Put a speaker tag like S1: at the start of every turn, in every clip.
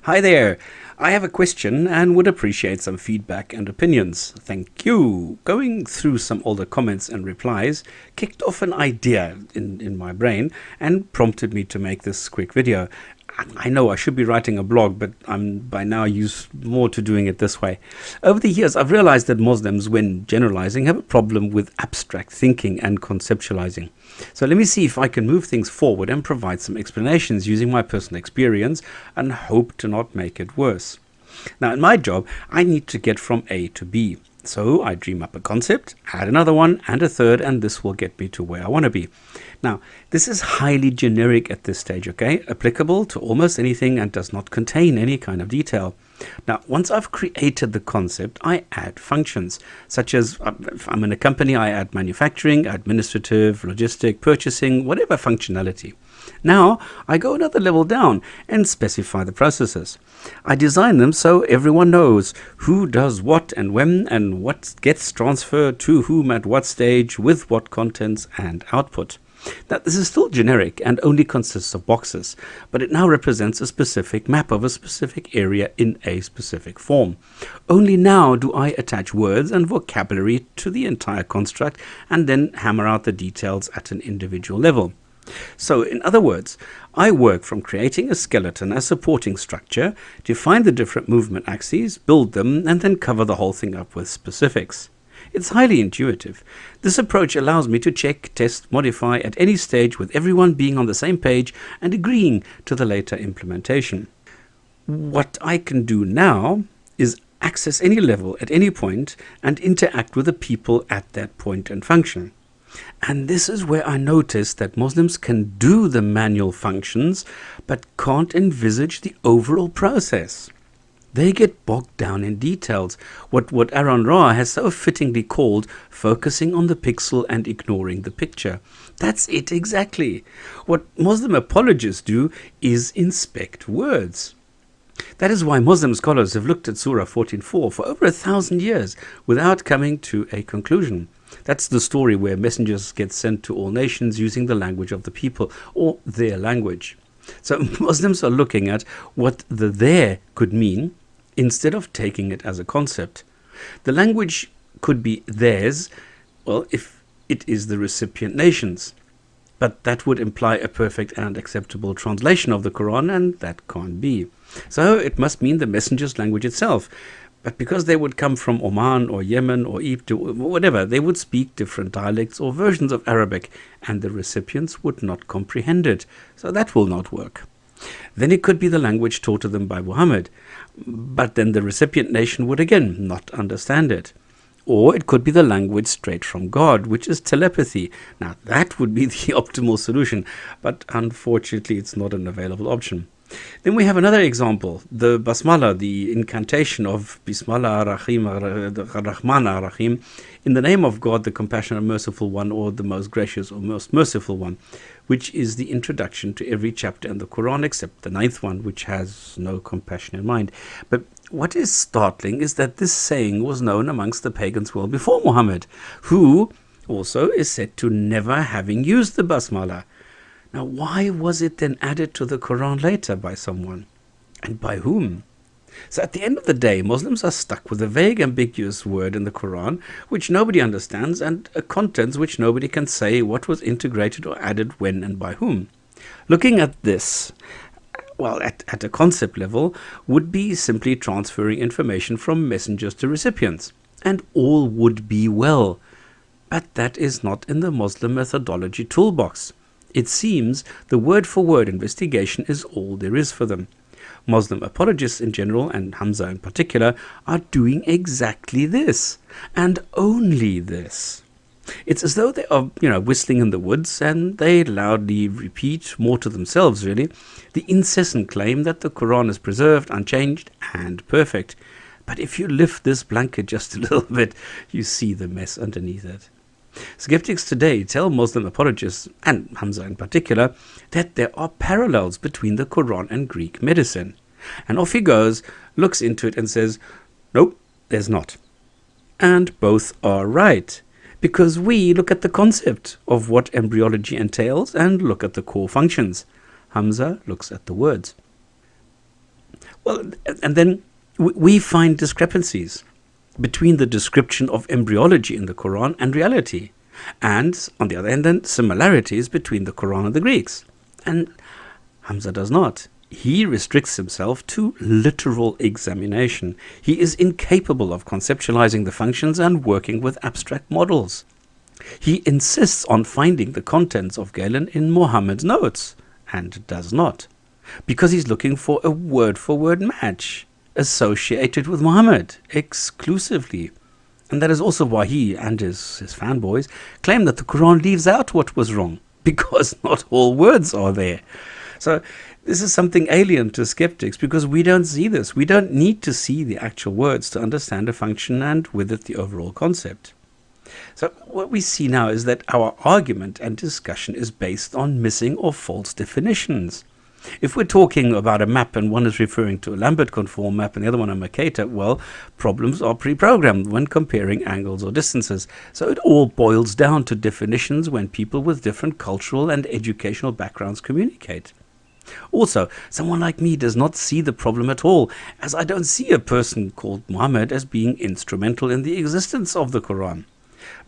S1: Hi there. I have a question and would appreciate some feedback and opinions. Thank you. Going through some older comments and replies kicked off an idea in my brain and prompted me to make this quick video. I know I should be writing a blog, but I'm by now used more to doing it this way. Over the years, I've realized that Muslims, when generalizing, have a problem with abstract thinking and conceptualizing. So let me see if I can move things forward and provide some explanations using my personal experience and hope to not make it worse. Now, in my job, I need to get from A to B. So I dream up a concept, add another one and a third, and this will get me to where I want to be. Now, this is highly generic at this stage, okay? Applicable to almost anything and does not contain any kind of detail. Now, once I've created the concept, I add functions, such as if I'm in a company, I add manufacturing, administrative, logistic, purchasing, whatever functionality. Now, I go another level down and specify the processes. I design them so everyone knows who does what and when and what gets transferred to whom at what stage with what contents and output. Now, this is still generic and only consists of boxes, but it now represents a specific map of a specific area in a specific form. Only now do I attach words and vocabulary to the entire construct and then hammer out the details at an individual level. So, in other words, I work from creating a skeleton as supporting structure, define the different movement axes, build them, and then cover the whole thing up with specifics. It's highly intuitive. This approach allows me to check, test, modify at any stage with everyone being on the same page and agreeing to the later implementation. What I can do now is access any level at any point and interact with the people at that point and function. And this is where I notice that Muslims can do the manual functions but can't envisage the overall process. They get bogged down in details, what Aaron Ra has so fittingly called focusing on the pixel and ignoring the picture. That's it exactly. What Muslim apologists do is inspect words. That is why Muslim scholars have looked at Surah 14:4 for over 1,000 years without coming to a conclusion. That's the story where messengers get sent to all nations using the language of the people, or their language. So Muslims are looking at what the "their" could mean instead of taking it as a concept. The language could be theirs, well, if it is the recipient nations. But that would imply a perfect and acceptable translation of the Quran, and that can't be. So it must mean the messenger's language itself. But because they would come from Oman or Yemen or Egypt or whatever, they would speak different dialects or versions of Arabic, and the recipients would not comprehend it. So that will not work. Then it could be the language taught to them by Muhammad, but then the recipient nation would again not understand it. Or it could be the language straight from God, which is telepathy. Now that would be the optimal solution, but unfortunately it's not an available option. Then we have another example, the Basmala, the incantation of Bismillah ar-Rahim, ar-Rahman ar-Rahim, in the name of God, the compassionate and merciful one, or the most gracious or most merciful one, which is the introduction to every chapter in the Quran except the 9th one, which has no compassion in mind. But what is startling is that this saying was known amongst the pagans well before Muhammad, who also is said to never having used the Basmala. Now, why was it then added to the Quran later by someone? And by whom? So at the end of the day, Muslims are stuck with a vague, ambiguous word in the Quran, which nobody understands, and a contents which nobody can say what was integrated or added when and by whom. Looking at this, well, at a concept level, would be simply transferring information from messengers to recipients, and all would be well. But that is not in the Muslim methodology toolbox. It seems the word-for-word investigation is all there is for them. Muslim apologists in general, and Hamza in particular, are doing exactly this, and only this. It's as though they are, whistling in the woods, and they loudly repeat, more to themselves really, the incessant claim that the Quran is preserved, unchanged, and perfect. But if you lift this blanket just a little bit, you see the mess underneath it. Skeptics today tell Muslim apologists, and Hamza in particular, that there are parallels between the Quran and Greek medicine. And off he goes, looks into it and says, nope, there's not. And both are right, because we look at the concept of what embryology entails and look at the core functions. Hamza looks at the words. Well, and then we find discrepancies between the description of embryology in the Quran and reality. And, on the other hand, then similarities between the Quran and the Greeks. And Hamza does not. He restricts himself to literal examination. He is incapable of conceptualizing the functions and working with abstract models. He insists on finding the contents of Galen in Muhammad's notes, and does not, because he's looking for a word-for-word match associated with Muhammad exclusively. And that is also why he and his fanboys claim that the Quran leaves out what was wrong, because not all words are there. So this is something alien to skeptics, because we don't see this. We don't need to see the actual words to understand a function and with it the overall concept. So what we see now is that our argument and discussion is based on missing or false definitions. If we're talking about a map and one is referring to a Lambert-conform map and the other one a Mercator, well, problems are pre-programmed when comparing angles or distances. So it all boils down to definitions when people with different cultural and educational backgrounds communicate. Also, someone like me does not see the problem at all, as I don't see a person called Muhammad as being instrumental in the existence of the Quran.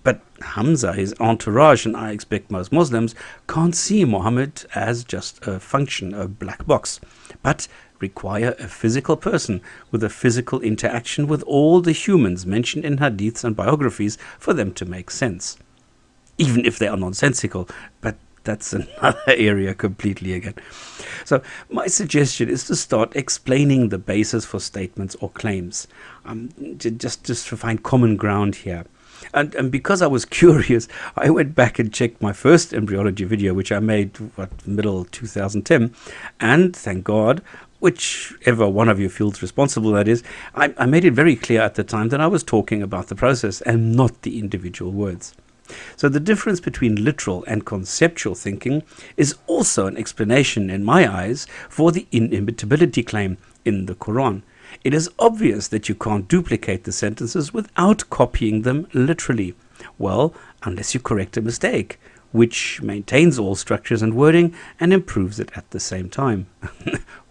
S1: But Hamza, his entourage, and I expect most Muslims, can't see Muhammad as just a function, a black box, but require a physical person with a physical interaction with all the humans mentioned in hadiths and biographies for them to make sense. Even if they are nonsensical, but that's another area completely again. So my suggestion is to start explaining the basis for statements or claims, just to find common ground here. And because I was curious, I went back and checked my first embryology video, which I made, middle 2010. And thank God, whichever one of you feels responsible that is, I made it very clear at the time that I was talking about the process and not the individual words. So the difference between literal and conceptual thinking is also an explanation, in my eyes, for the inimitability claim in the Quran. It is obvious that you can't duplicate the sentences without copying them literally. Well, unless you correct a mistake, which maintains all structures and wording and improves it at the same time,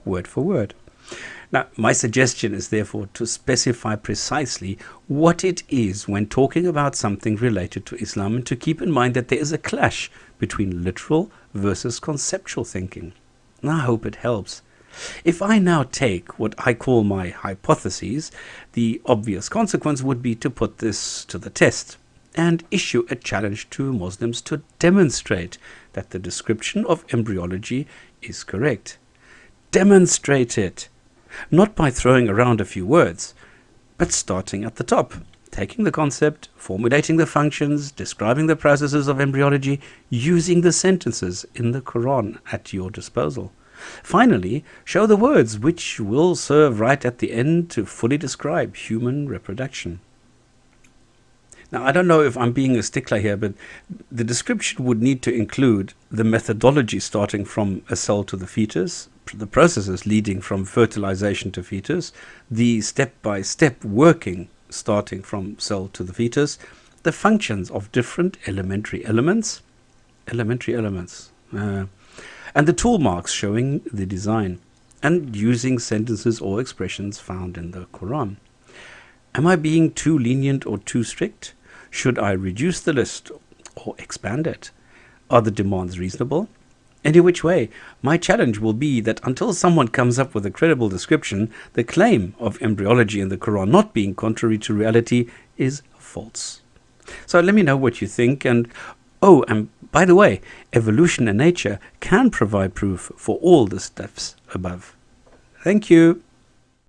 S1: word for word. Now, my suggestion is therefore to specify precisely what it is when talking about something related to Islam, and to keep in mind that there is a clash between literal versus conceptual thinking. And I hope it helps. If I now take what I call my hypotheses, the obvious consequence would be to put this to the test and issue a challenge to Muslims to demonstrate that the description of embryology is correct. Demonstrate it, not by throwing around a few words, but starting at the top, taking the concept, formulating the functions, describing the processes of embryology, using the sentences in the Quran at your disposal. Finally, show the words, which will serve right at the end to fully describe human reproduction. Now, I don't know if I'm being a stickler here, but the description would need to include the methodology starting from a cell to the fetus, the processes leading from fertilization to fetus, the step-by-step working starting from cell to the fetus, the functions of different elementary elements, and the tool marks showing the design, and using sentences or expressions found in the Quran. Am I being too lenient or too strict? Should I reduce the list or expand it? Are the demands reasonable? Any which way, my challenge will be that until someone comes up with a credible description, the claim of embryology in the Quran not being contrary to reality is false. So let me know what you think, and by the way, evolution and nature can provide proof for all the steps above. Thank you.